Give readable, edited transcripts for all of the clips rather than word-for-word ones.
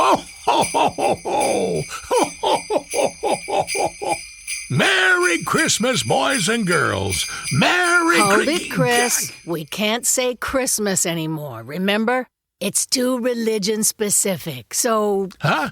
Ho, ho, ho, ho, ho! Ho, ho, ho, ho, ho, ho, ho! Merry Christmas, boys and girls! Hold it, Chris. We can't say Christmas anymore, remember? It's too religion-specific, so... Huh?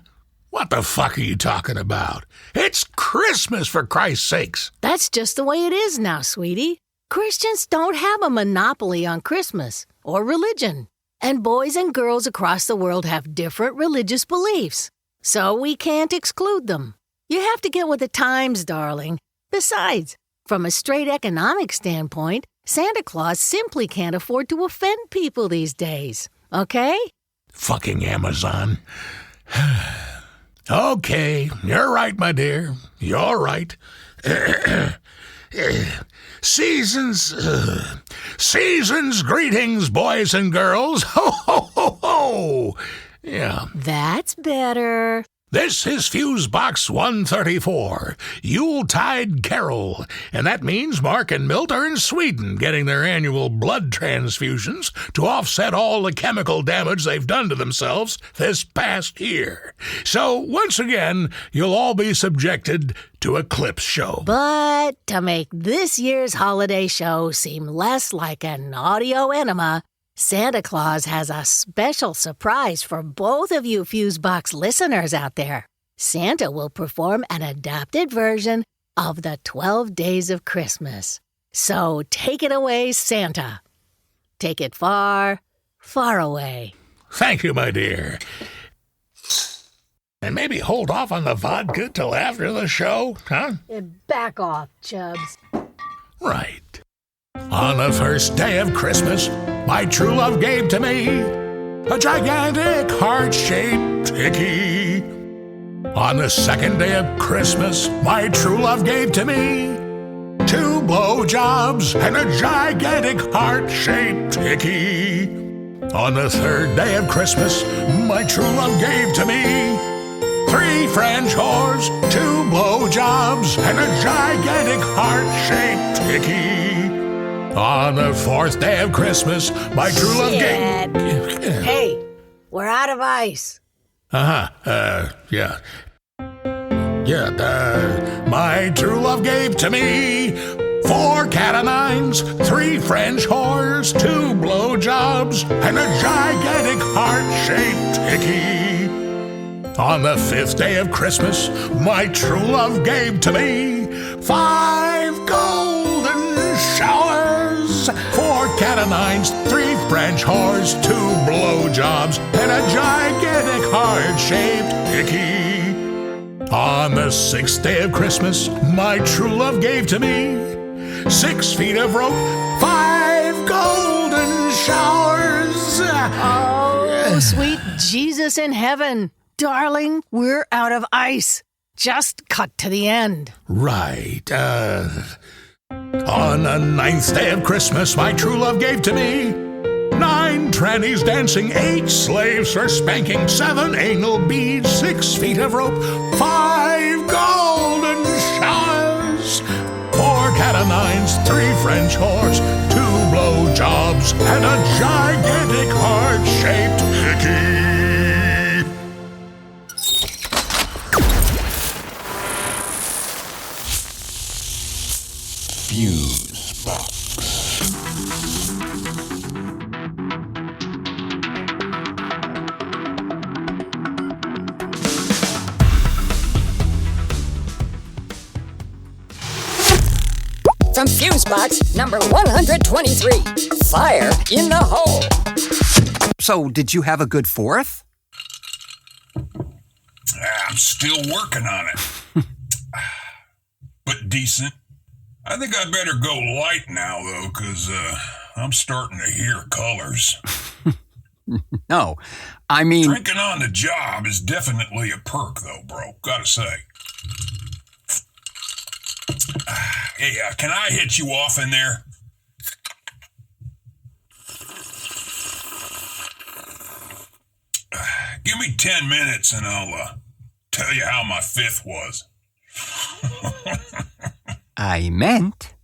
What the fuck are you talking about? It's Christmas, for Christ's sakes! That's just the way it is now, sweetie. Christians don't have a monopoly on Christmas or religion. And boys and girls across the world have different religious beliefs. So we can't exclude them. You have to get with the times, darling. Besides, from a straight economic standpoint, Santa Claus simply can't afford to offend people these days. Okay? Fucking Amazon. Okay, you're right, my dear. You're right. Seasons greetings, boys and girls. Ho, ho, ho, ho. Yeah. That's better. This is Fusebox 134, Yuletide Carol, and that means Mark and Milt are in Sweden getting their annual blood transfusions to offset all the chemical damage they've done to themselves this past year. So, once again, you'll all be subjected to a clip show. But to make this year's holiday show seem less like an audio enema, Santa Claus has a special surprise for both of you Fusebox listeners out there. Santa will perform an adapted version of the 12 Days of Christmas. So take it away, Santa. Take it far, far away. Thank you, my dear. And maybe hold off on the vodka till after the show, huh? Back off, Chubbs. Right. On the first day of Christmas, my true love gave to me a gigantic heart-shaped hickey. On the second day of Christmas, my true love gave to me 2 blowjobs and a gigantic heart-shaped hickey. On the third day of Christmas, my true love gave to me 3 French whores, 2 blowjobs, and a gigantic heart-shaped hickey. On the fourth day of Christmas, my true love gave... Hey, we're out of ice. Yeah. My true love gave to me 4 cat o' nines, 3 French whores, 2 blowjobs, and a gigantic heart-shaped hickey. On the fifth day of Christmas, my true love gave to me 5 golden showers, 4 cat o' nines, 3 French whores, 2 blowjobs, and a gigantic heart-shaped hickey. On the sixth day of Christmas, my true love gave to me 6 feet of rope, 5 golden showers. Oh, sweet Jesus in heaven. Darling, we're out of ice. Just cut to the end. Right. On the ninth day of Christmas, my true love gave to me 9 trannies dancing, 8 slaves for spanking, 7 anal beads, 6 feet of rope, 5 golden showers, 4 cat o' nines, 3 French whores, 2 blowjobs, and a gigantic heart-shaped hickey. Fusebox. From Fusebox number 123, Fire in the Hole. So, did you have a good 4th? I'm still working on it. But decent. I think I better go light now, though, because I'm starting to hear colors. No, I mean... Drinking on the job is definitely a perk, though, bro. Gotta say. Hey, can I hit you off in there? Give me 10 minutes and I'll tell you how my 5th was. I meant,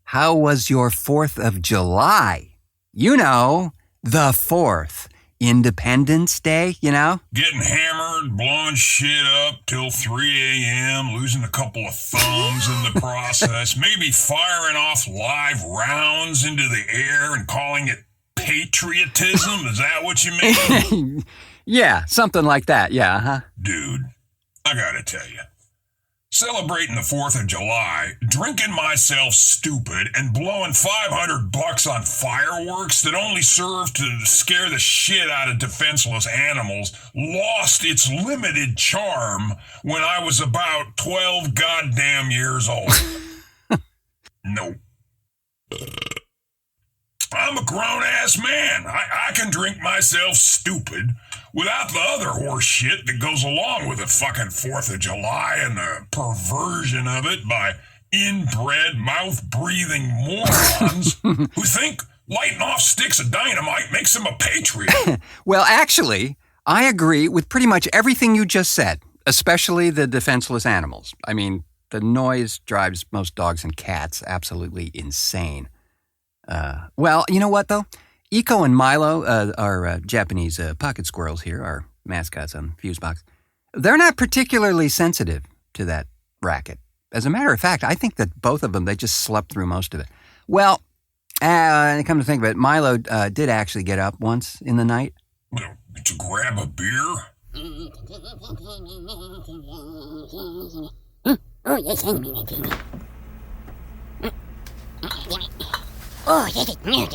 how was your 4th of July? You know, the 4th. Independence Day, you know? Getting hammered, blowing shit up till 3 a.m., losing a couple of thumbs in the process, maybe firing off live rounds into the air and calling it patriotism. Is that what you mean? Yeah, something like that, yeah, huh? Dude, I gotta tell you. Celebrating the 4th of July, drinking myself stupid, and blowing $500 on fireworks that only serve to scare the shit out of defenseless animals lost its limited charm when I was about 12 goddamn years old. Nope. I'm a grown-ass man. I can drink myself stupid without the other horse shit that goes along with the fucking 4th of July and the perversion of it by inbred, mouth-breathing morons who think lighting off sticks of dynamite makes them a patriot. Well, actually, I agree with pretty much everything you just said, especially the defenseless animals. I mean, the noise drives most dogs and cats absolutely insane. Well, you know what, though? Iko and Milo, our Japanese pocket squirrels here, our mascots on Fusebox, they're not particularly sensitive to that racket. As a matter of fact, I think that both of them, they just slept through most of it. Well, come to think of it, Milo did actually get up once in the night. To grab a beer? Oh, yeah.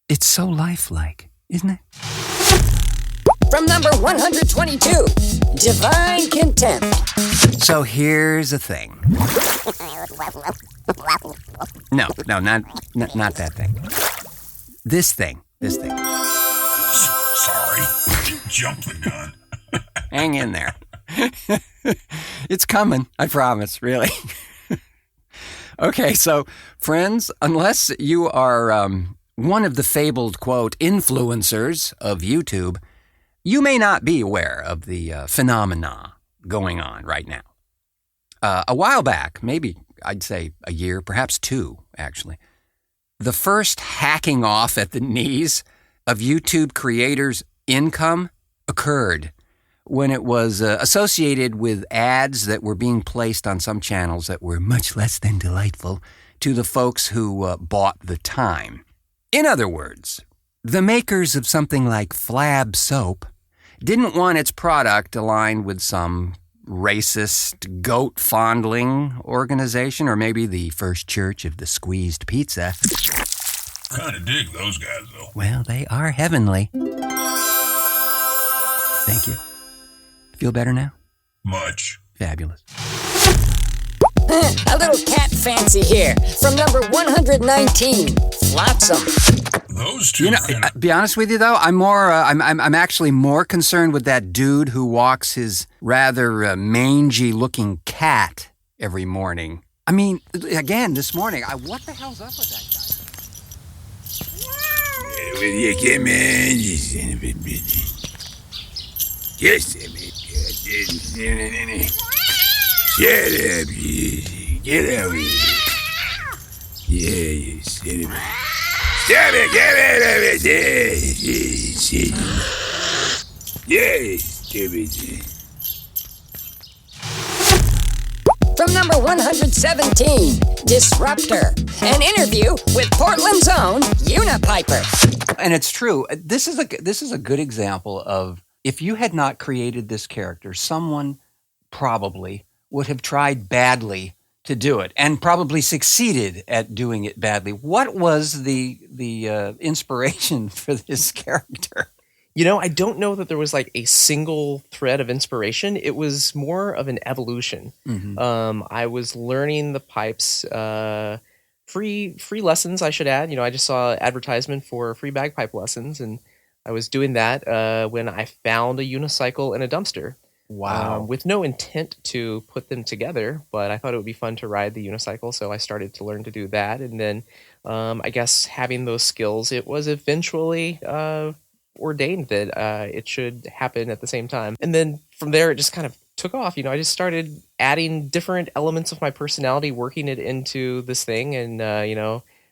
It's so lifelike, isn't it? From number 122, Divine Contempt. So here's the thing. No, not that thing. This thing. Sorry, jumped the gun. Hang in there. It's coming, I promise, really. Okay, so friends, unless you are one of the fabled, quote, influencers of YouTube, you may not be aware of the phenomena going on right now. A while back, maybe I'd say a year, perhaps 2, actually, the first hacking off at the knees of YouTube creators' income occurred when it was associated with ads that were being placed on some channels that were much less than delightful to the folks who bought the time. In other words, the makers of something like Flab soap didn't want its product aligned with some racist, goat-fondling organization, or maybe the First Church of the Squeezed Pizza. Kinda dig those guys, though. Well, they are heavenly. Thank you. Feel better now? Much. Fabulous. A little cat fancy here. From number 119, Flotsam. Those two. You know, be honest with you though, I'm actually more concerned with that dude who walks his rather mangy-looking cat every morning. I mean, again, this morning, what the hell's up with that guy? Shut up, get out here. Yeah, you son of a... Stop it, get out of it. Yeah, stupid. From number 117, Disruptor. An interview with Portland's own Unipiper. And it's true. This is a good example of, if you had not created this character, someone probably would have tried badly to do it and probably succeeded at doing it badly. What was the inspiration for this character? You know, I don't know that there was like a single thread of inspiration. It was more of an evolution. Mm-hmm. I was learning the pipes, free lessons, I should add. You know, I just saw an advertisement for free bagpipe lessons, and I was doing that when I found a unicycle in a dumpster. Wow. With no intent to put them together, but I thought it would be fun to ride the unicycle, so I started to learn to do that. And then I guess having those skills, it was eventually ordained that it should happen at the same time. And then from there, it just kind of took off. I just started adding different elements of my personality, working it into this thing. And,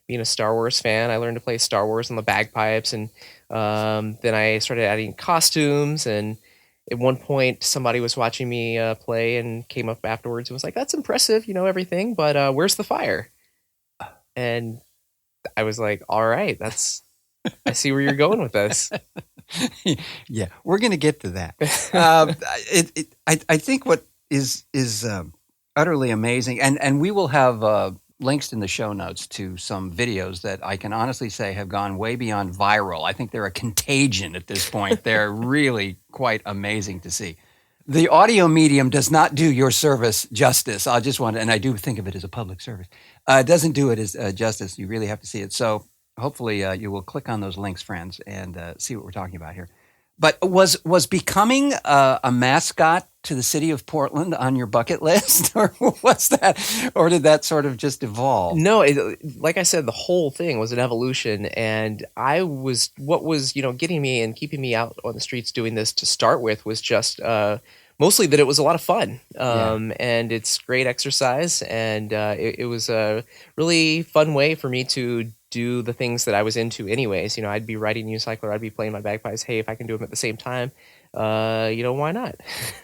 being a Star Wars fan, I learned to play Star Wars on the bagpipes. And then I started adding costumes. And at one point, somebody was watching me play and came up afterwards and was like, "That's impressive, everything, but where's the fire?" And I was like, "All right, I see where you're going with this." Yeah, we're going to get to that. I think what is utterly amazing, and we will have links in the show notes to some videos that I can honestly say have gone way beyond viral. I think they're a contagion at this point. They're really quite amazing to see. The audio medium does not do your service justice. And I do think of it as a public service. It doesn't do it as justice. You really have to see it. So hopefully you will click on those links, friends, and see what we're talking about here. But was becoming a mascot to the city of Portland on your bucket list, or did that sort of just evolve? No, like I said, the whole thing was an evolution, and what was getting me and keeping me out on the streets doing this to start with was just mostly that it was a lot of fun, and it's great exercise, and it was a really fun way for me to do the things that I was into anyways. I'd be riding unicycle, I'd be playing my bagpipes. Hey, if I can do them at the same time, why not?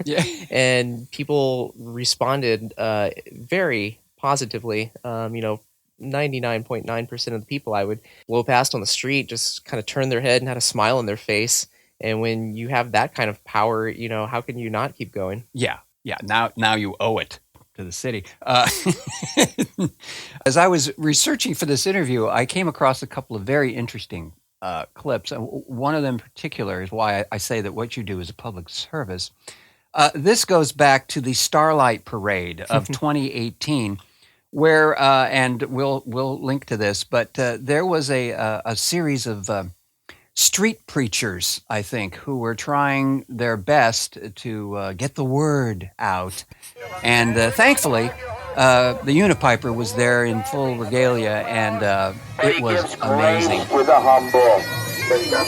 Yeah. And people responded very positively. 99.9% of the people I would blow past on the street just kind of turned their head and had a smile on their face. And when you have that kind of power, how can you not keep going? Yeah. Now you owe it to the city. As I was researching for this interview, I came across a couple of very interesting clips. One of them in particular is why I say that what you do is a public service. This goes back to the Starlight Parade of 2018, where, and we'll link to this, but there was a series of street preachers, I think, who were trying their best to get the word out. And thankfully, the Unipiper was there in full regalia, and it was amazing. For the humble.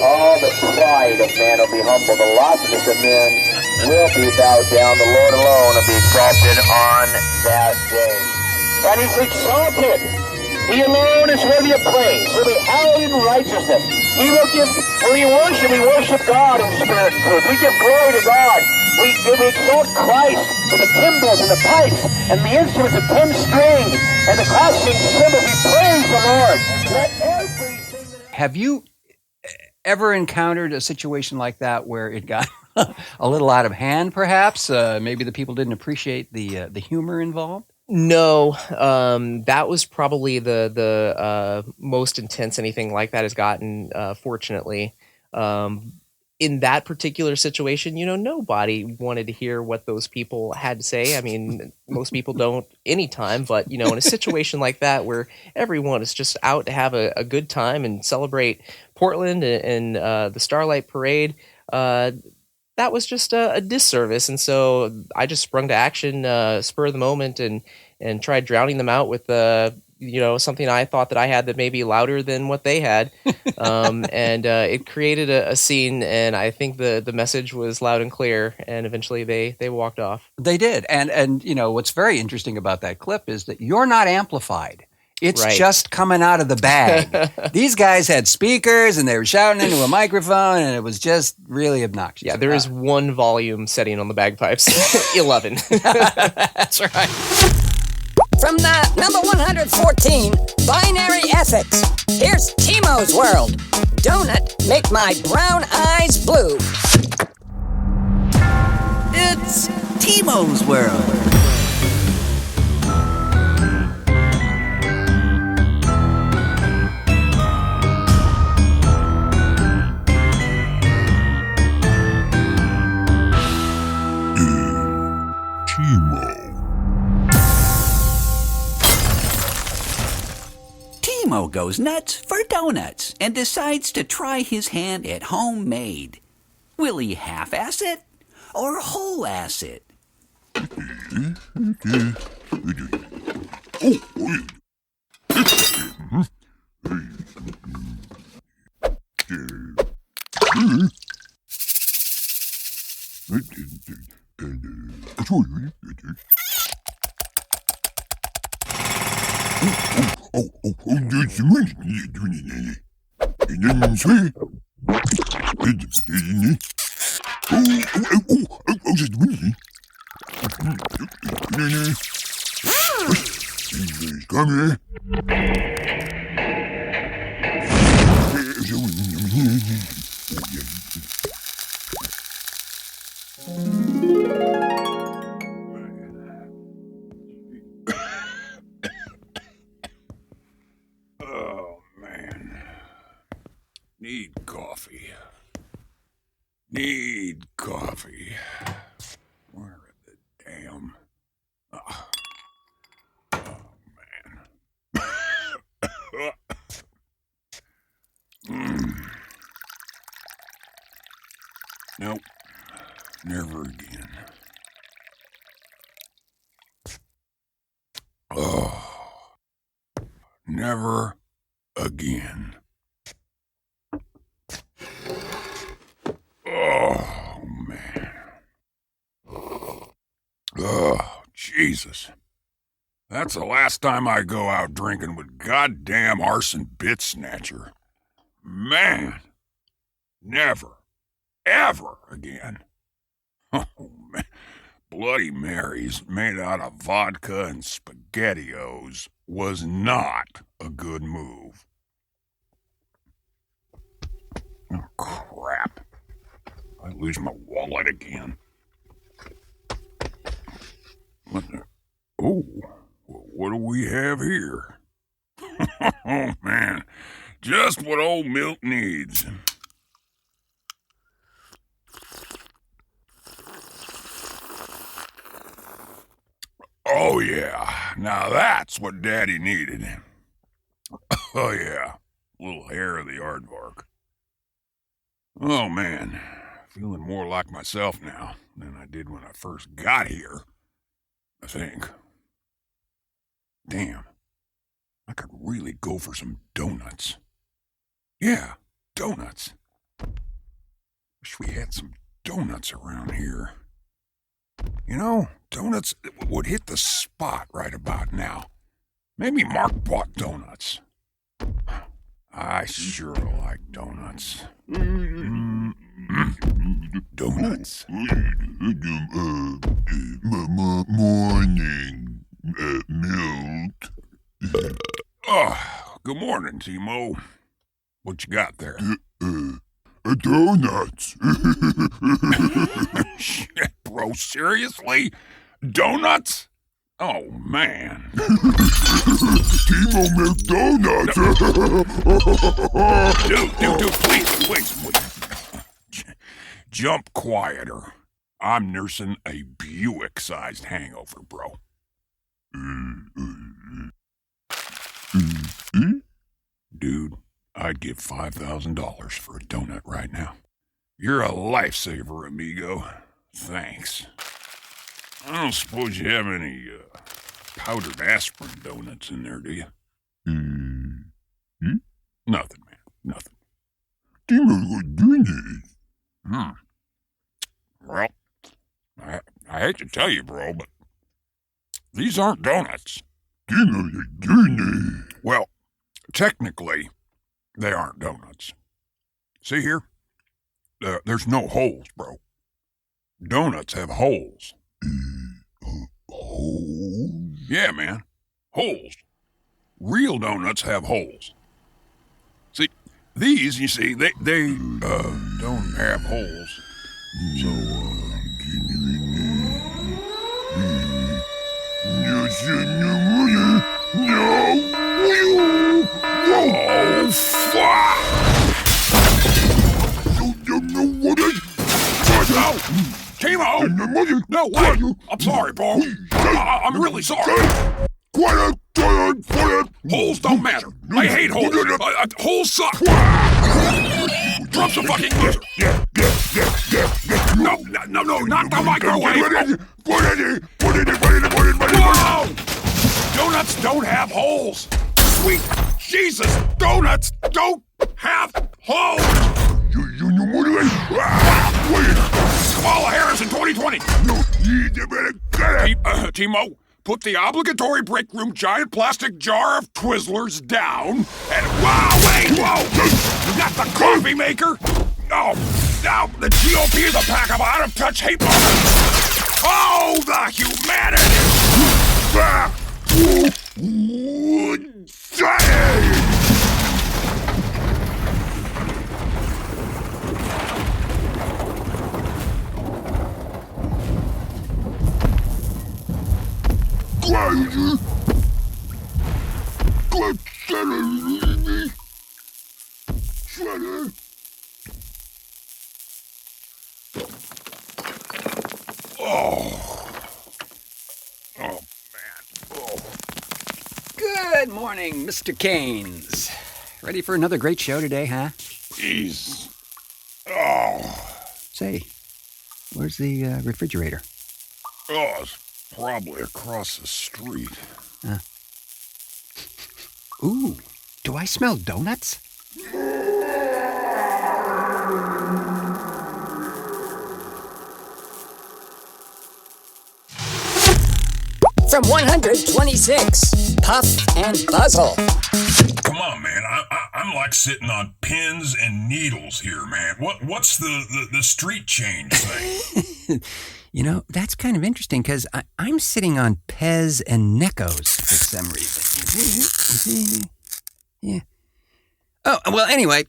All the pride of man will be humble. The loftiness of men will be bowed down. The Lord alone will be exalted on that day. And he's exalted. He alone is worthy of praise. He'll be held in righteousness. When we worship God in spirit and truth. We give glory to God. We exalt Christ with the cymbals and the pipes and the instruments of 10 strings and the clashing cymbals. We praise the Lord. Let everything that... Have you ever encountered a situation like that where it got a little out of hand, perhaps? Maybe the people didn't appreciate the humor involved? No, that was probably the most intense anything like that has gotten, fortunately. In that particular situation, nobody wanted to hear what those people had to say. I mean, most people don't anytime, but, in a situation like that where everyone is just out to have a good time and celebrate Portland and the Starlight Parade, that was just a disservice. And so I just sprung to action, spur of the moment, and tried drowning them out with something I thought that I had that may be louder than what they had. And it created a scene, and I think the message was loud and clear, and eventually they walked off. They did. And what's very interesting about that clip is that you're not amplified. It's right. Just coming out of the bag. These guys had speakers, and they were shouting into a microphone, and it was just really obnoxious. Yeah, there is one volume setting on the bagpipes. 11. That's right. From the number 114, Binary Ethics, here's Timo's World. Donut, make my brown eyes blue. It's Timo's World. Timo goes nuts for donuts and decides to try his hand at homemade. Will he half-ass it or whole-ass it? Come here. Oh, man. Need coffee. Need coffee. Where are the damn... Oh, man. Nope. Never again. Oh. Never again. Oh, man. Oh, Jesus. That's the last time I go out drinking with goddamn arson bit snatcher. Man. Never. Ever again. Oh, man. Bloody Marys made out of vodka and SpaghettiOs was not a good move. Oh, crap. I lose my wallet again. What the... Oh, what do we have here? Oh, man. Just what old Milt needs. Oh, yeah. Now that's what Daddy needed. Oh, yeah. A little hair of the aardvark. Oh, man. Feeling more like myself now than I did when I first got here, I think. Damn. I could really go for some donuts. Yeah, donuts. Wish we had some donuts around here. You know, donuts would hit the spot right about now. Maybe Mark bought donuts. I sure like donuts. Donuts. Morning, Milt. Oh, good morning, Timo. What you got there? Donuts. Shit, bro, seriously? Donuts? Oh, man. Timo make donuts. Dude, please. Jump quieter. I'm nursing a Buick-sized hangover, bro. Dude, I'd give $5,000 for a donut right now. You're a lifesaver, amigo. Thanks. I don't suppose you have any powdered aspirin donuts in there, do you? Nothing, man. Nothing. Timo, what doing this? Well, I hate to tell you, bro, but these aren't donuts. Timo, you're doing this. Well, technically, they aren't donuts. See here? There's no holes, bro. Donuts have holes. Holes? Yeah, man. Holes. Real donuts have holes. See, these, you see, they don't have holes. So, oh, fuck! No! Timo! No, wait! I'm sorry, bro. I'm really sorry. Holes don't matter. I hate holes. Holes suck. Trump's a fucking loser. No, not the microwave. Whoa! Donuts don't have holes. Sweet Jesus, donuts don't have holes. Kamala Harris in 2020. Timo, put the obligatory break room giant plastic jar of Twizzlers down, and whoa! You got the coffee maker? No, the GOP is a pack of out-of-touch hate lovers. Oh, the humanity! Good morning, Mr. Keynes. Ready for another great show today, huh? Jeez. Say, where's the refrigerator? Oh, it's probably across the street. Ooh, do I smell donuts? From 126, Puff and Buzzle. Come on, man. I'm like sitting on pins and needles here, man. What's the street change thing? You know, that's kind of interesting because I'm sitting on Pez and Neckos for some reason. Yeah. Oh, well, anyway.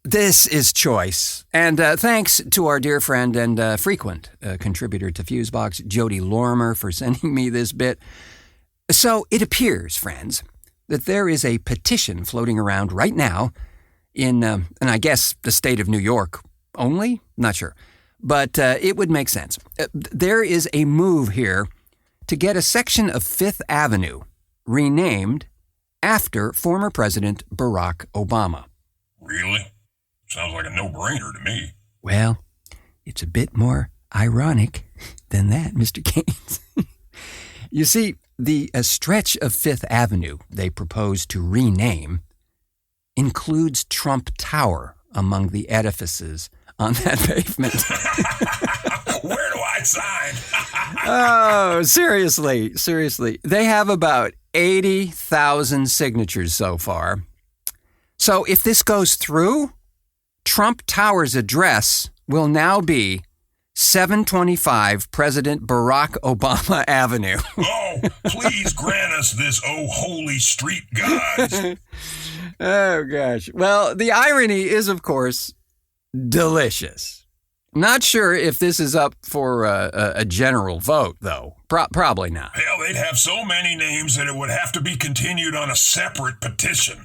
This is choice. And thanks to our dear friend and frequent contributor to Fusebox, Jody Lorimer, for sending me this bit. So it appears, friends, that there is a petition floating around right now in, and I guess, the state of New York only? Not sure. But it would make sense. There is a move here to get a section of Fifth Avenue renamed after former President Barack Obama. Really? Sounds like a no-brainer to me. Well, it's a bit more ironic than that, Mr. Keynes. You see, the stretch of Fifth Avenue they propose to rename includes Trump Tower among the edifices on that pavement. Where do I sign? Oh, seriously. They have about 80,000 signatures so far. So if this goes through, Trump Tower's address will now be 725 President Barack Obama Avenue. Oh, please grant us this, oh holy street gods. Oh, gosh. Well, the irony is, of course, delicious. Not sure if this is up for a general vote, though. Probably not. Hell, they'd have so many names that it would have to be continued on a separate petition.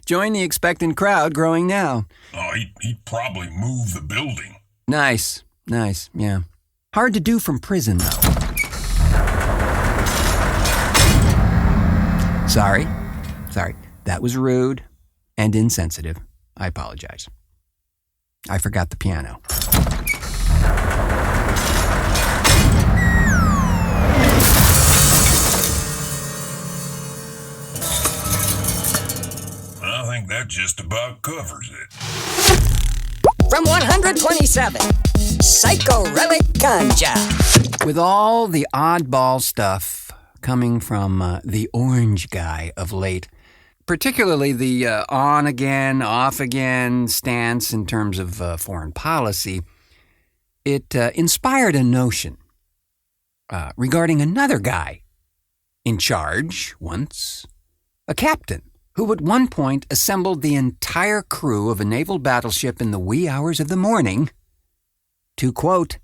Join the expectant crowd growing now. Oh, he'd probably move the building. Nice, yeah. Hard to do from prison, though. Sorry. That was rude and insensitive. I apologize. I forgot the piano. I think that just about covers it. From 127, Psycho Relic Ganja. With all the oddball stuff coming from the orange guy of late, particularly the on-again, off-again stance in terms of foreign policy, it inspired a notion regarding another guy in charge once, a captain who at one point assembled the entire crew of a naval battleship in the wee hours of the morning to, quote,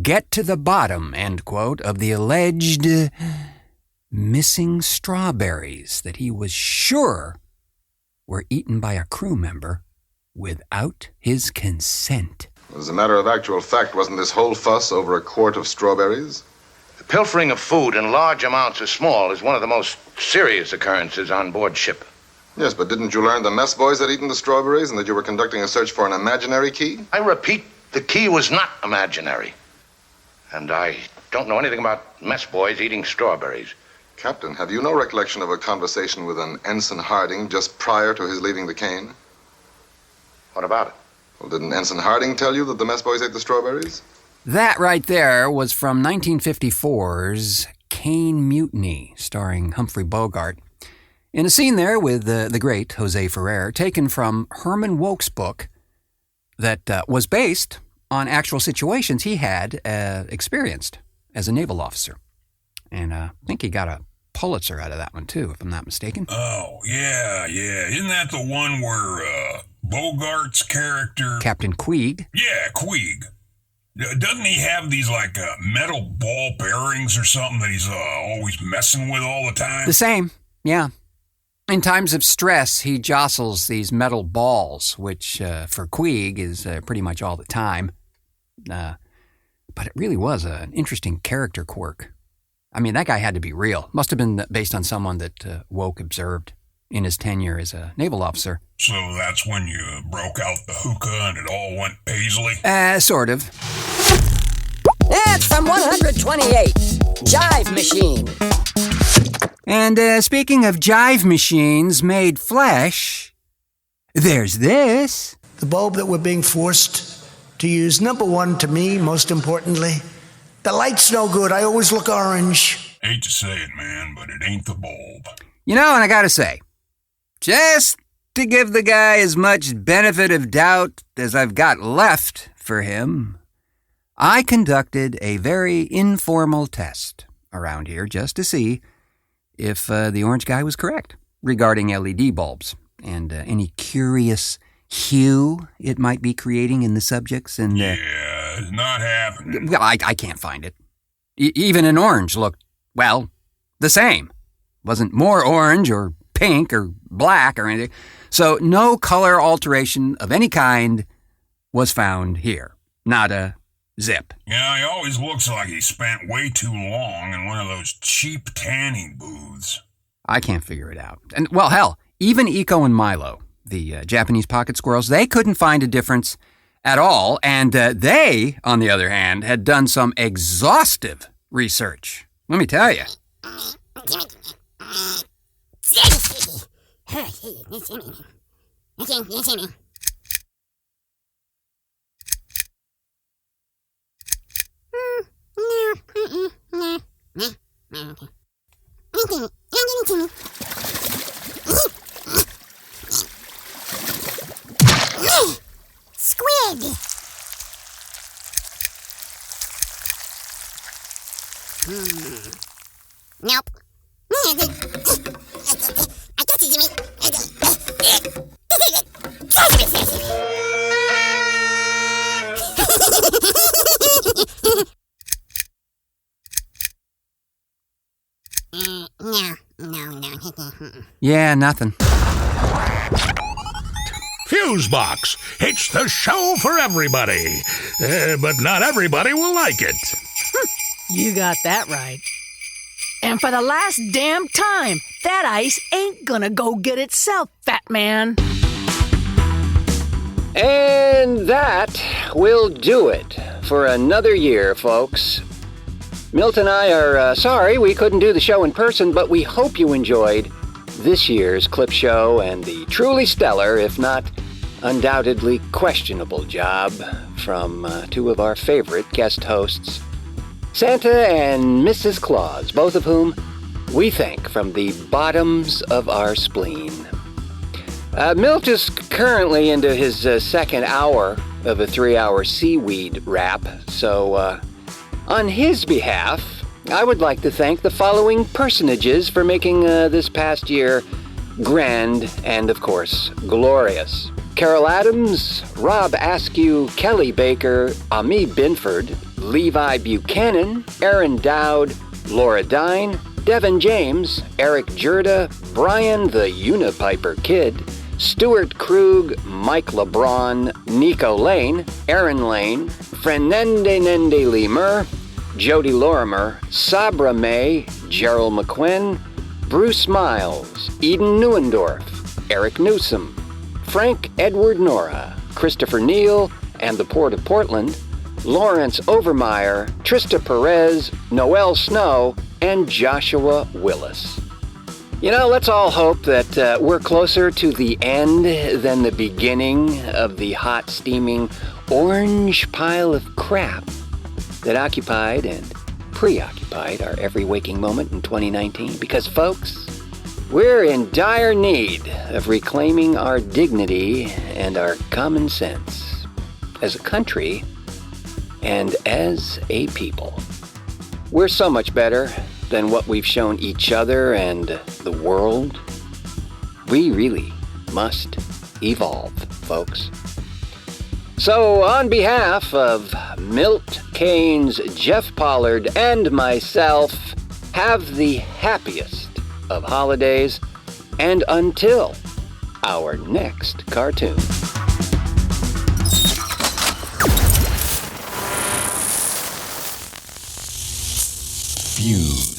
get to the bottom, end quote, of the alleged missing strawberries that he was sure were eaten by a crew member without his consent. As a matter of actual fact, wasn't this whole fuss over a quart of strawberries? The pilfering of food in large amounts or small is one of the most serious occurrences on board ship. Yes, but didn't you learn the mess boys had eaten the strawberries and that you were conducting a search for an imaginary key? I repeat, the key was not imaginary. And I don't know anything about mess boys eating strawberries. Captain, have you no recollection of a conversation with an Ensign Harding just prior to his leaving the cane? What about it? Well, didn't Ensign Harding tell you that the mess boys ate the strawberries? That right there was from 1954's Caine Mutiny, starring Humphrey Bogart. In a scene there with the great Jose Ferrer, taken from Herman Wouk's book that was based on actual situations he had experienced as a naval officer. And I think he got a Pulitzer out of that one, too, if I'm not mistaken. Oh, yeah. Isn't that the one where Bogart's character... Captain Queeg? Yeah, Queeg. Doesn't he have these, metal ball bearings or something that he's always messing with all the time? The same, yeah. In times of stress, he jostles these metal balls, which for Queeg is pretty much all the time. But it really was an interesting character quirk. I mean, that guy had to be real. Must have been based on someone that Wouk observed in his tenure as a naval officer. So that's when you broke out the hookah and it all went paisley? Sort of. That's from 128. Jive Machine. And speaking of jive machines made flesh, there's this. The bulb that we're being forced to use, number one to me, most importantly, the light's no good. I always look orange. Hate to say it, man, but it ain't the bulb. You know, and I gotta say, just to give the guy as much benefit of doubt as I've got left for him, I conducted a very informal test around here just to see if the orange guy was correct regarding LED bulbs and any curious hue it might be creating in the subjects. And yeah, it's not happening. Well, I can't find it. Even an orange looked, well, the same. Wasn't more orange or pink or black or anything. So no color alteration of any kind was found here. Not a zip. Yeah, he always looks like he spent way too long in one of those cheap tanning booths. I can't figure it out. And, well, hell, even Eco and Milo, the Japanese pocket squirrels, they couldn't find a difference at all. And they, on the other hand, had done some exhaustive research. Let me tell you. Squid! Nope. I guess it's me. No. Yeah, nothing. Fusebox, it's the show for everybody. But not everybody will like it. You got that right. And for the last damn time, that ice ain't gonna go get itself, fat man. And that will do it for another year, folks. Milt and I are sorry we couldn't do the show in person, but we hope you enjoyed this year's clip show and the truly stellar, if not undoubtedly questionable job from two of our favorite guest hosts, Santa and Mrs. Claus, both of whom we thank from the bottoms of our spleen. Milt is currently into his second hour of a 3-hour seaweed wrap, so on his behalf, I would like to thank the following personages for making this past year grand and, of course, glorious. Carol Adams, Rob Askew, Kelly Baker, Ami Binford, Levi Buchanan, Aaron Dowd, Laura Dine, Devin James, Eric Jurda, Brian the Unipiper Kid, Stuart Krug, Mike LeBron, Nico Lane, Aaron Lane, F.LeMur, Jody Lorimer, Sabra May, Gerald McQuinn, Bruce Miles, Eden Neuendorf, Eric Newsom, Frank Edward Nora, Christopher Neal and the Port of Portland, Lawrence Overmeyer, Trista Perez, Noel Snow, and Joshua Willis. You know, let's all hope that we're closer to the end than the beginning of the hot, steaming orange pile of crap that occupied and preoccupied our every waking moment in 2019 because, folks, we're in dire need of reclaiming our dignity and our common sense as a country and as a people. We're so much better than what we've shown each other and the world. We really must evolve, folks. So, on behalf of Milt Kane's Jeff Pollard and myself, have the happiest of holidays, and until our next cartoon. Fuse.